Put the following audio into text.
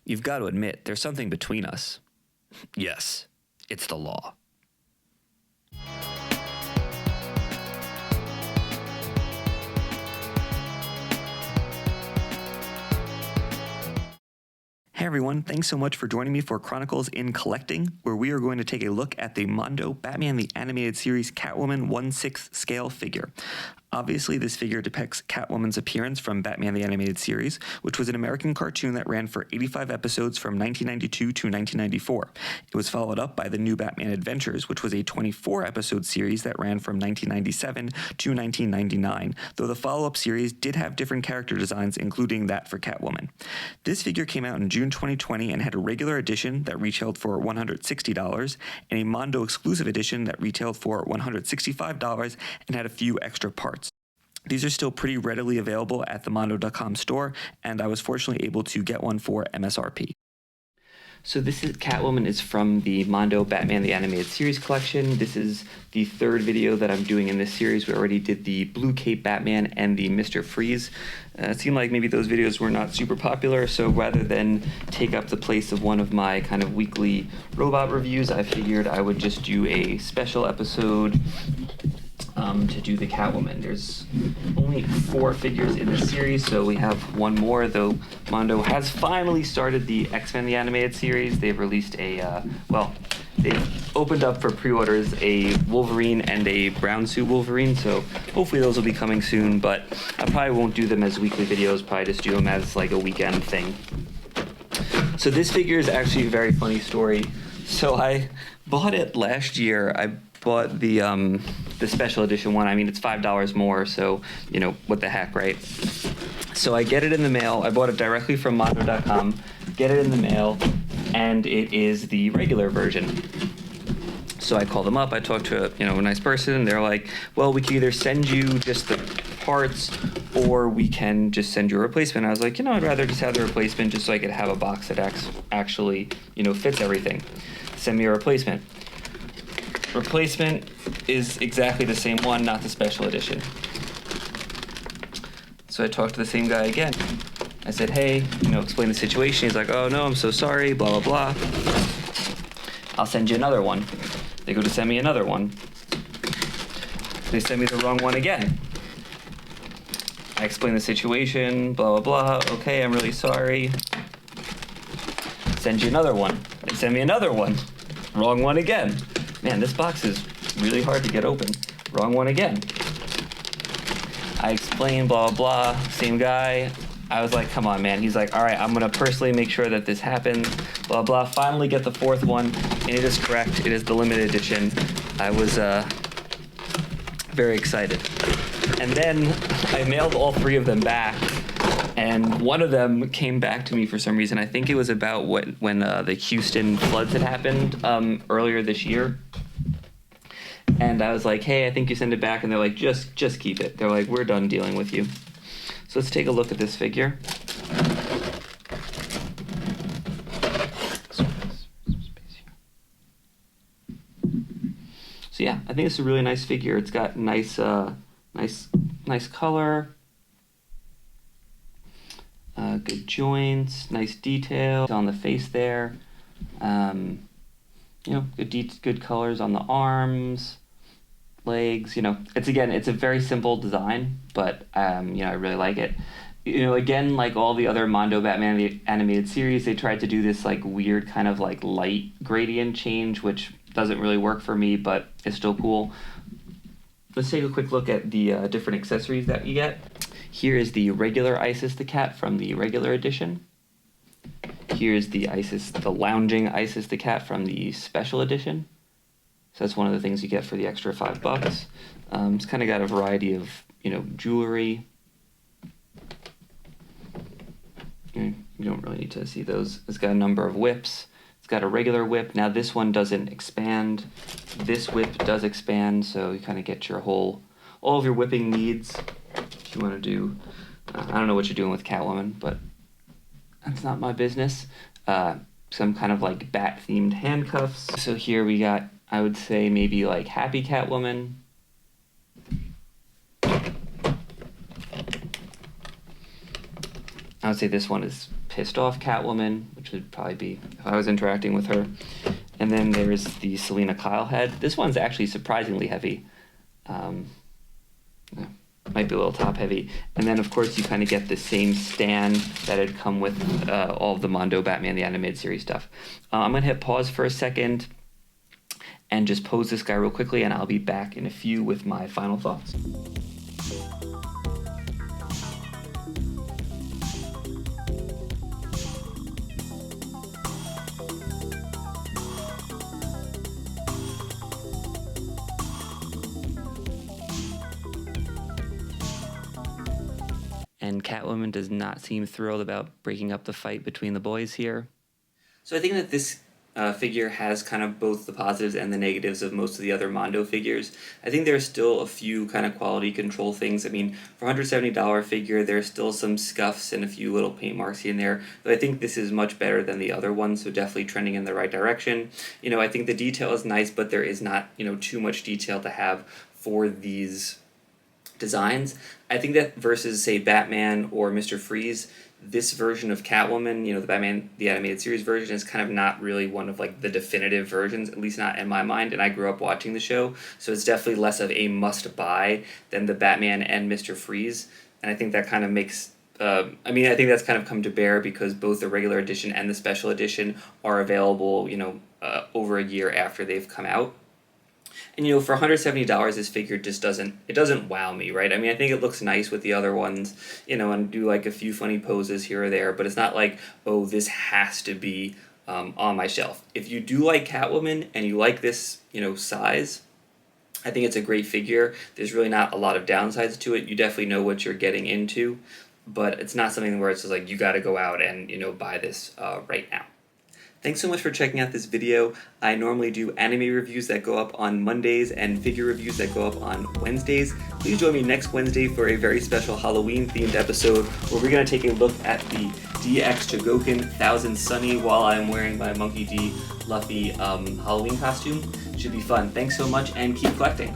You've got to admit, there's something between us. Yes, it's the law. Hey everyone, thanks so much for joining me for Chronicles in Collecting, where we are going to take a look at the Mondo Batman the Animated Series Catwoman 1/6 scale figure. Obviously, this figure depicts Catwoman's appearance from Batman the Animated Series, which was an American cartoon that ran for 85 episodes from 1992 to 1994. It was followed up by The New Batman Adventures, which was a 24-episode series that ran from 1997 to 1999, though the follow-up series did have different character designs, including that for Catwoman. This figure came out in June 2020 and had a regular edition that retailed for $160 and a Mondo exclusive edition that retailed for $165 and had a few extra parts. These are still pretty readily available at the Mondo.com store, and I was fortunately able to get one for MSRP. So this is Catwoman is from the Mondo Batman the Animated Series collection. This is the third video that I'm doing in this series. We already did the Blue Cape Batman and the Mr. Freeze. It seemed like maybe those videos were not super popular, so rather than take up the place of one of my kind of weekly robot reviews, I figured I would just do a special episode to do the Catwoman. There's only 4 figures in this series, so we have one more, though Mondo has finally started the X-Men the Animated Series. They've released a, they've opened up for pre-orders a Wolverine and a brown suit Wolverine, so hopefully those will be coming soon, but I probably won't do them as weekly videos, probably just do them as like a weekend thing. So this figure is actually a very funny story. So I bought it last year. I bought the special edition one. I mean, it's $5 more, so, you know, what the heck, right? So I get it in the mail. I bought it directly from Mondo.com, get it in the mail, and it is the regular version. So I call them up, I talk to a nice person, and they're like, well, we can either send you just the parts, or we can just send you a replacement. I was like, I'd rather just have the replacement just so I could have a box that actually, fits everything. Send me a replacement. Replacement is exactly the same one, not the special edition. So I talked to the same guy again. I said, hey, explain the situation. He's like, oh no, I'm so sorry, blah, blah, blah. I'll send you another one. They go to send me another one. They send me the wrong one again. I explain the situation, blah, blah, blah. Okay, I'm really sorry. Send you another one. They send me another one. Wrong one again. Man, this box is really hard to get open. Wrong one again. I explain, blah, blah, same guy. I was like, come on, man. He's like, all right, I'm going to personally make sure that this happens, blah, blah. Finally get the 4th one, and it is correct. It is the limited edition. I was very excited. And then I mailed all 3 of them back, and one of them came back to me for some reason. I think it was about when the Houston floods had happened earlier this year. And I was like, hey, I think you send it back. And they're like, just keep it. They're like, we're done dealing with you. So let's take a look at this figure. So yeah, I think it's a really nice figure. It's got nice color, good joints, nice detail on the face there. Good colors on the arms, legs. It's a very simple design, but I really like it. Again, like all the other Mondo Batman the Animated Series, they tried to do this like weird kind of like light gradient change, which doesn't really work for me, but it's still cool. Let's take a quick look at the different accessories that you get. Here is the regular Isis the Cat from the regular edition. Here's the lounging Isis the Cat from the special edition. So that's one of the things you get for the extra $5. It's kind of got a variety of, jewelry. You don't really need to see those. It's got a number of whips. It's got a regular whip. Now this one doesn't expand. This whip does expand, so you kind of get all of your whipping needs. If you want to do, I don't know what you're doing with Catwoman, but that's not my business. Some kind of like bat-themed handcuffs. So here we got, I would say maybe like Happy Catwoman. I would say this one is pissed off Catwoman, which would probably be if I was interacting with her. And then there's the Selena Kyle head. This one's actually surprisingly heavy. Might be a little top heavy. And then of course you kind of get the same stand that had come with all of the Mondo Batman the Animated Series stuff. I'm gonna hit pause for a second and just pose this guy real quickly, and I'll be back in a few with my final thoughts. And Catwoman does not seem thrilled about breaking up the fight between the boys here. So I think that this figure has kind of both the positives and the negatives of most of the other Mondo figures. I think there's still a few kind of quality control things. I mean, for $170 figure, there's still some scuffs and a few little paint marks here and there. But I think this is much better than the other ones, so definitely trending in the right direction. You know, I think the detail is nice, but there is not, you know, too much detail to have for these designs. I think that versus, say, Batman or Mr. Freeze, this version of Catwoman, you know, the Batman the Animated Series version, is kind of not really one of like the definitive versions, at least not in my mind, and I grew up watching the show, so it's definitely less of a must-buy than the Batman and Mr. Freeze, and I think that kind of makes I think that's kind of come to bear because both the regular edition and the special edition are available, you know, over a year after they've come out. And, you know, for $170, this figure just doesn't wow me, right? I mean, I think it looks nice with the other ones, you know, and do like a few funny poses here or there, but it's not like, oh, this has to be on my shelf. If you do like Catwoman and you like this, you know, size, I think it's a great figure. There's really not a lot of downsides to it. You definitely know what you're getting into, but it's not something where it's just like, you got to go out and, you know, buy this right now. Thanks so much for checking out this video. I normally do anime reviews that go up on Mondays and figure reviews that go up on Wednesdays. Please join me next Wednesday for a very special Halloween-themed episode where we're going to take a look at the DX Chogokin Thousand Sunny while I'm wearing my Monkey D. Luffy Halloween costume. Should be fun. Thanks so much and keep collecting.